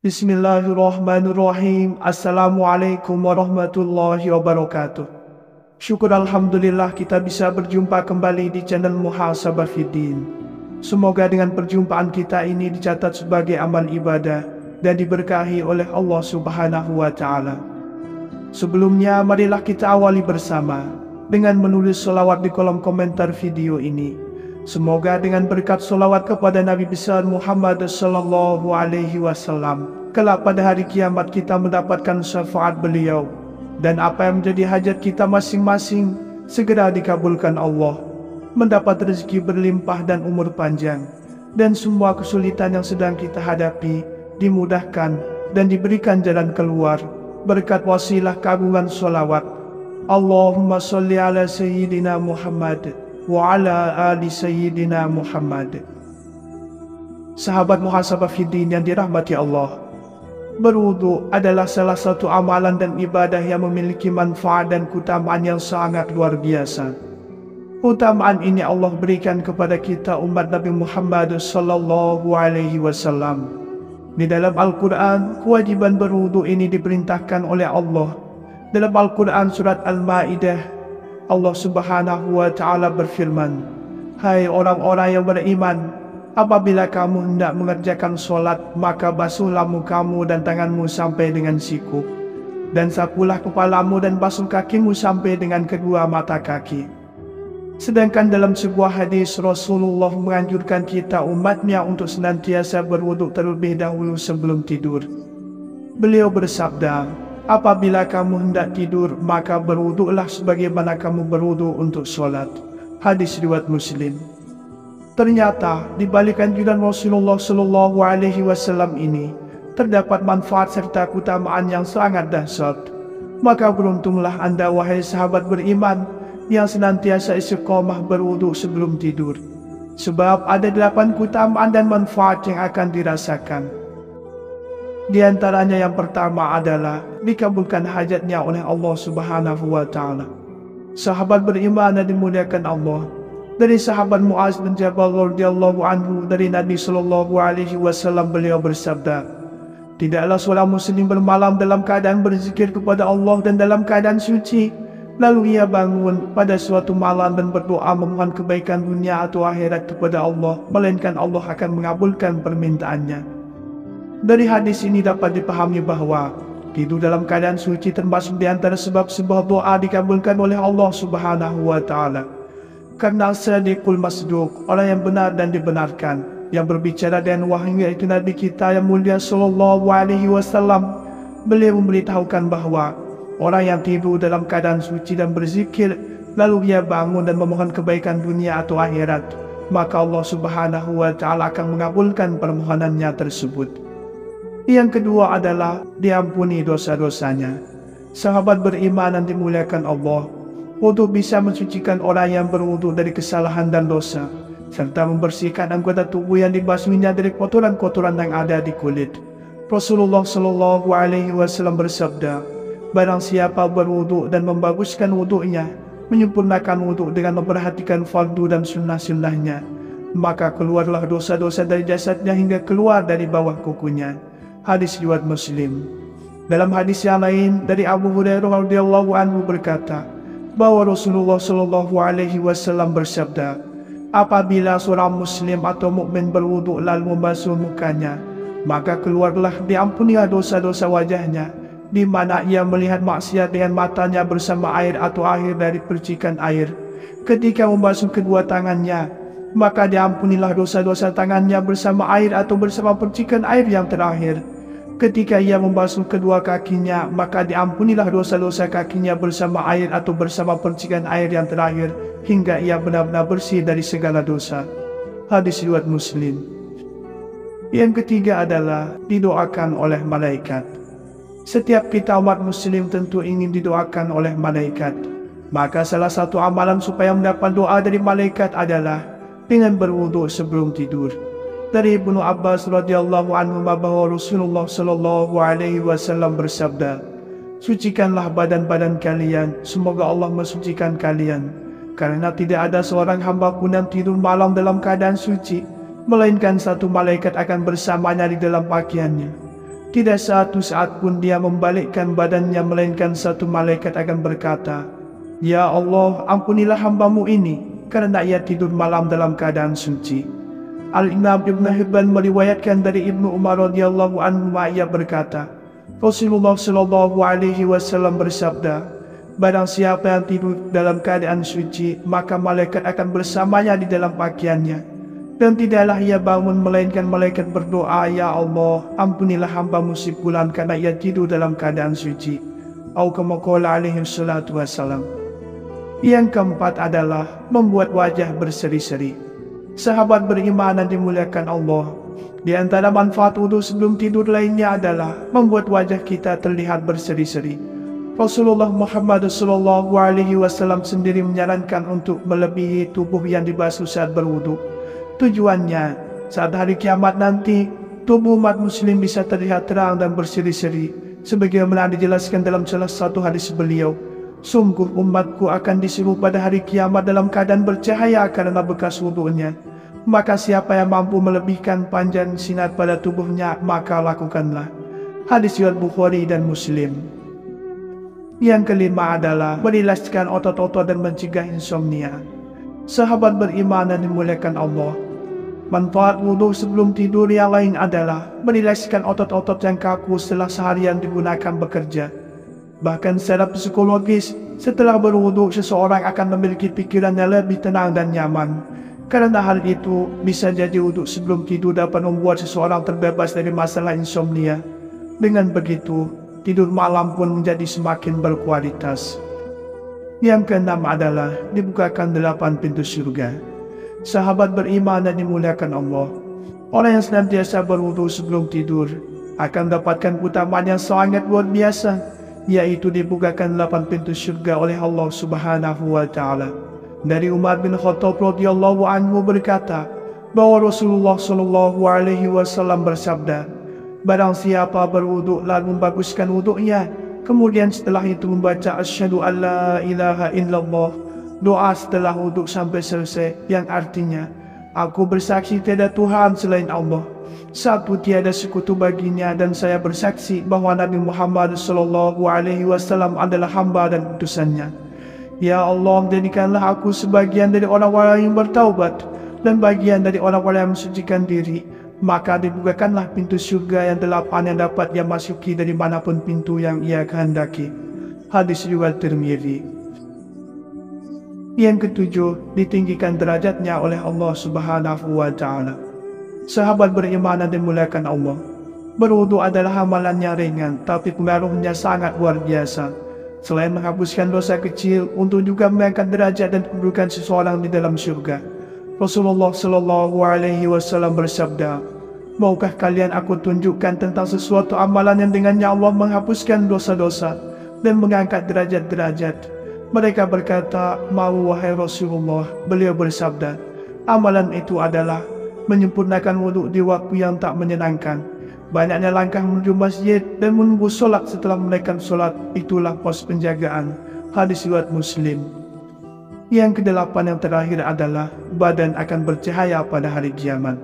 Bismillahirrahmanirrahim. Assalamualaikum warahmatullahi wabarakatuh. Syukur Alhamdulillah kita bisa berjumpa kembali di channel Muhasabah Fiddin. Semoga dengan perjumpaan kita ini dicatat sebagai amal ibadah dan diberkahi oleh Allah Subhanahu wa Ta'ala. Sebelumnya, marilah kita awali bersama dengan menulis sholawat di kolom komentar video ini. Semoga dengan berkat sholawat kepada Nabi besar Muhammad sallallahu alaihi wasallam, kelak pada hari kiamat kita mendapatkan syafaat beliau, dan apa yang menjadi hajat kita masing-masing segera dikabulkan Allah, mendapat rezeki berlimpah dan umur panjang, dan semua kesulitan yang sedang kita hadapi dimudahkan dan diberikan jalan keluar berkat wasilah keagungan sholawat. Allahumma sholli ala sayyidina Muhammad wa ala ali sayyidina Muhammad. Sahabat Muhasabah Fiddin yang dirahmati Allah, berwudu adalah salah satu amalan dan ibadah yang memiliki manfaat dan keutamaan yang sangat luar biasa. Keutamaan ini Allah berikan kepada kita umat Nabi Muhammad sallallahu alaihi wasallam. Di dalam Al-Quran, kewajiban berwudu ini diperintahkan oleh Allah. Dalam Al-Quran surat Al-Ma'idah, Allah Subhanahu wa Ta'ala berfirman, "Hai orang-orang yang beriman, apabila kamu hendak mengerjakan solat, maka basuhlah mukamu dan tanganmu sampai dengan siku, dan sapulah kepalamu dan basuh kakimu sampai dengan kedua mata kaki." Sedangkan dalam sebuah hadis, Rasulullah menganjurkan kita umatnya untuk senantiasa berwuduk terlebih dahulu sebelum tidur. Beliau bersabda, "Apabila kamu hendak tidur, maka berwuduklah sebagaimana kamu berwuduk untuk solat." Hadis riwayat Muslim. Ternyata di balik anjuran Rasulullah Shallallahu Alaihi Wasallam ini terdapat manfaat serta keutamaan yang sangat dahsyat. Maka beruntunglah Anda wahai sahabat beriman yang senantiasa istiqomah berwuduk sebelum tidur, sebab ada 8 keutamaan dan manfaat yang akan dirasakan. Di antaranya yang pertama adalah dikabulkan hajatnya oleh Allah Subhanahu wa Ta'ala. Sahabat beriman yang dimuliakan Allah, dari sahabat Muaz bin Jabal radhiyallahu anhu dari Nabi sallallahu alaihi wasallam, beliau bersabda, "Tidaklah seorang muslim bermalam dalam keadaan berzikir kepada Allah dan dalam keadaan suci, lalu ia bangun pada suatu malam dan berdoa memohon kebaikan dunia atau akhirat kepada Allah, melainkan Allah akan mengabulkan permintaannya." Dari hadis ini dapat dipahami bahwa tidur dalam keadaan suci termasuk di antara sebab-sebab doa dikabulkan oleh Allah Subhanahu wa Ta'ala. Karena Sadiqul Masduq, orang yang benar dan dibenarkan, yang berbicara dengan wahyu, yaitu Nabi kita yang mulia sallallahu alaihi wasallam, beliau memberitahukan bahwa orang yang tidur dalam keadaan suci dan berzikir, lalu ia bangun dan memohon kebaikan dunia atau akhirat, maka Allah Subhanahu wa Ta'ala akan mengabulkan permohonannya tersebut. Yang kedua adalah diampuni dosa-dosanya. Sahabat beriman yang dimuliakan Allah, wudu bisa mensucikan orang yang berwudu dari kesalahan dan dosa, serta membersihkan anggota tubuh yang dibasuhnya dari kotoran-kotoran yang ada di kulit. Rasulullah Shallallahu alaihi wasallam bersabda, "Barang siapa berwudu dan membaguskan wudunya, menyempurnakan wudu dengan memperhatikan fardu dan sunnah-sunnahnya, maka keluarlah dosa-dosa dari jasadnya hingga keluar dari bawah kukunya." Hadis riwayat Muslim. Dalam hadis yang lain dari Abu Hurairah radhiyallahu anhu berkata bahwa Rasulullah Shallallahu alaihi wasallam bersabda, "Apabila seorang muslim atau mukmin berwudu lalu membasuh mukanya, maka keluarlah diampunilah dosa-dosa wajahnya, di mana ia melihat maksiat dengan matanya bersama air atau akhir dari percikan air. Ketika membasuh kedua tangannya, maka diampunilah dosa-dosa tangannya bersama air atau bersama percikan air yang terakhir. Ketika ia membasuh kedua kakinya, maka diampunilah dosa-dosa kakinya bersama air atau bersama percikan air yang terakhir, hingga ia benar-benar bersih dari segala dosa." Hadis riwayat Muslim. Yang ketiga adalah didoakan oleh malaikat. Setiap kita umat muslim tentu ingin didoakan oleh malaikat. Maka salah satu amalan supaya mendapat doa dari malaikat adalah dengan berwudu sebelum tidur. Dari Ibnu Abbas radhiyallahu anhu bahwa Rasulullah sallallahu alaihi wasallam bersabda, "Sucikanlah badan-badan kalian, semoga Allah mensucikan kalian. Karena tidak ada seorang hamba pun yang tidur malam dalam keadaan suci, melainkan satu malaikat akan bersamanya di dalam pakaiannya. Tidak satu saat pun dia membalikkan badannya, melainkan satu malaikat akan berkata, 'Ya Allah, ampunilah hambamu ini, karena ia tidur malam dalam keadaan suci.'" Al-Imam Ibn Hibban meriwayatkan dari Ibnu Umar radhiyallahu anhu, ia berkata, Rasulullah sallallahu alaihi wasallam bersabda, "Barang siapa yang tidur dalam keadaan suci, maka malaikat akan bersamanya di dalam pakaiannya. Dan tidaklah ia bangun melainkan malaikat berdoa, 'Ya Allah, ampunilah hamba-Mu si fulan karena ia tidur dalam keadaan suci.'" Atau kama qala alaihi salatu wassalam. Yang keempat adalah membuat wajah berseri-seri. Sahabat beriman yang dimuliakan Allah, di antara manfaat wudu sebelum tidur lainnya adalah membuat wajah kita terlihat berseri-seri. Rasulullah Muhammad SAW sendiri menyarankan untuk melebihi tubuh yang dibasuh saat berwudu. Tujuannya, saat hari kiamat nanti, tubuh umat muslim bisa terlihat terang dan berseri-seri, sebagaimana dijelaskan dalam salah satu hadis beliau, "Sungguh umatku akan disuruh pada hari kiamat dalam keadaan bercahaya karena bekas wudunya. Maka siapa yang mampu melebihkan panjang sinar pada tubuhnya, maka lakukanlah." Hadis riwayat Bukhari dan Muslim. Yang kelima adalah merilaskan otot-otot dan mencegah insomnia. Sahabat beriman dan dimuliakan Allah, manfaat wudu sebelum tidur yang lain adalah merilaskan otot-otot yang kaku setelah seharian digunakan bekerja. Bahkan secara psikologis, setelah berwudu seseorang akan memiliki pikiran yang lebih tenang dan nyaman. Karena hal itu, bisa jadi wudu sebelum tidur dapat membuat seseorang terbebas dari masalah insomnia. Dengan begitu, tidur malam pun menjadi semakin berkualitas. Yang keenam adalah dibukakan 8 pintu surga. Sahabat beriman dan dimuliakan Allah, orang yang senantiasa berwudu sebelum tidur akan mendapatkan keutamaan yang sangat luar biasa, yaitu dibukakan 8 pintu surga oleh Allah Subhanahu wa Ta'ala. Dari Umar bin Khattab radhiyallahu anhu berkata bahwa Rasulullah sallallahu alaihi wasallam bersabda, "Barang siapa berwudu lalu membaguskan wudunya, kemudian setelah itu membaca asyhadu alla ilaha illallah, doa setelah wudu sampai selesai, yang artinya, aku bersaksi tiada Tuhan selain Allah, satu tiada sekutu baginya, dan saya bersaksi bahwa Nabi Muhammad sallallahu alaihi wasallam adalah hamba dan utusannya. Ya Allah, jadikanlah aku sebagian dari orang-orang yang bertaubat dan bagian dari orang-orang yang mensucikan diri." Maka dibukakanlah pintu surga yang 8 yang dapat ia masuki dari manapun pintu yang ia kehendaki. Hadis riwayat Tirmidzi. Yang ketujuh, ditinggikan derajatnya oleh Allah Subhanahu wa Ta'ala. Sahabat beriman dan dimuliakan Allah, berwudu adalah amalan yang ringan, tapi pengaruhnya sangat luar biasa. Selain menghapuskan dosa kecil, untuk juga mengangkat derajat dan kedudukan seseorang di dalam surga. Rasulullah sallallahu alaihi wasallam bersabda, "Maukah kalian aku tunjukkan tentang sesuatu amalan yang dengannya Allah menghapuskan dosa-dosa dan mengangkat derajat-derajat?" Mereka berkata, "Mau wahai Rasulullah." Beliau bersabda, "Amalan itu adalah menyempurnakan wudhu di waktu yang tak menyenangkan, banyaknya langkah menuju masjid, dan menunggu solat setelah menaikkan solat, itulah pos penjagaan." Hadis riwayat Muslim. Yang kedelapan yang terakhir adalah badan akan bercahaya pada hari kiamat.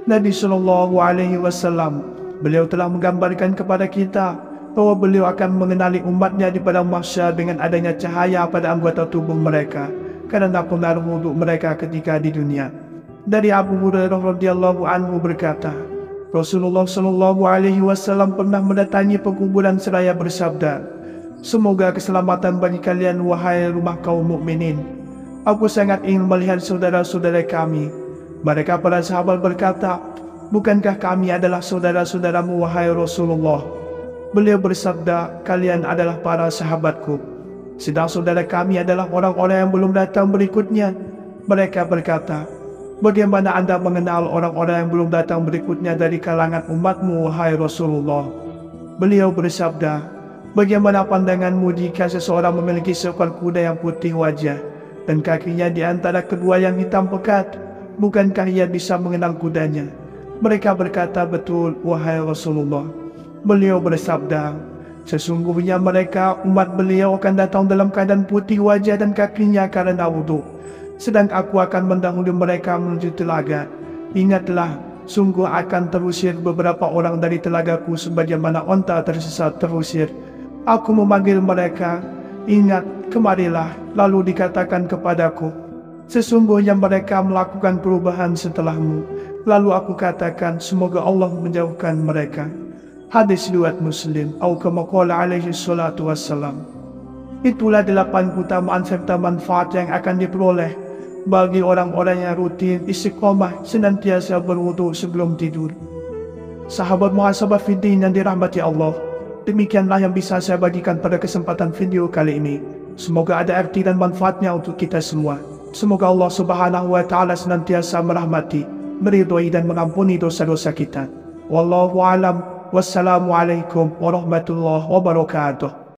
Nabi sallallahu alaihi wasallam, beliau telah menggambarkan kepada kita bahwa beliau akan mengenali umatnya di padang mahsyar dengan adanya cahaya pada anggota tubuh mereka karena pengaruh wudu mereka ketika di dunia. Dari Abu Hurairah radhiyallahu anhu berkata, Rasulullah sallallahu alaihi wasallam pernah mendatangi pekuburan seraya bersabda, "Semoga keselamatan bagi kalian wahai rumah kaum mukminin. Aku sangat ingin melihat saudara-saudara kami." Mereka para sahabat berkata, "Bukankah kami adalah saudara-saudaramu wahai Rasulullah?" Beliau bersabda, "Kalian adalah para sahabatku, sedang saudara kami adalah orang-orang yang belum datang berikutnya." Mereka berkata, "Bagaimana Anda mengenal orang-orang yang belum datang berikutnya dari kalangan umatmu wahai Rasulullah?" Beliau bersabda, "Bagaimana pandanganmu jika seseorang memiliki seekor kuda yang putih wajah, dan kakinya di antara kedua yang hitam pekat. Bukankah ia bisa mengenal kudanya? Mereka berkata, betul, wahai Rasulullah. Beliau bersabda, sesungguhnya mereka umat beliau akan datang dalam keadaan putih wajah dan kakinya karena wudhu, sedang aku akan mendahului mereka menuju telaga. Ingatlah, sungguh akan terusir beberapa orang dari telagaku sebagaimana onta tersesat terusir. Aku memanggil mereka, ingat, kemarilah. Lalu dikatakan kepadaku, sesungguhnya mereka melakukan perubahan setelahmu. Lalu aku katakan, semoga Allah menjauhkan mereka. Hadis riwayat Muslim. Atau kama qala alaihi salatu wassalam. Itulah 8 keutamaan serta manfaat yang akan diperoleh bagi orang-orang yang rutin istiqomah senantiasa berwudu sebelum tidur. Sahabat muhasabah fiddin yang dirahmati Allah, demikianlah yang bisa saya bagikan pada kesempatan video kali ini. Semoga ada arti dan manfaatnya untuk kita semua. Semoga Allah Subhanahu wa Ta'ala senantiasa merahmati, meridhai dan mengampuni dosa-dosa kita. Wallahu a'lam. Wassalamualaikum warahmatullahi wabarakatuh.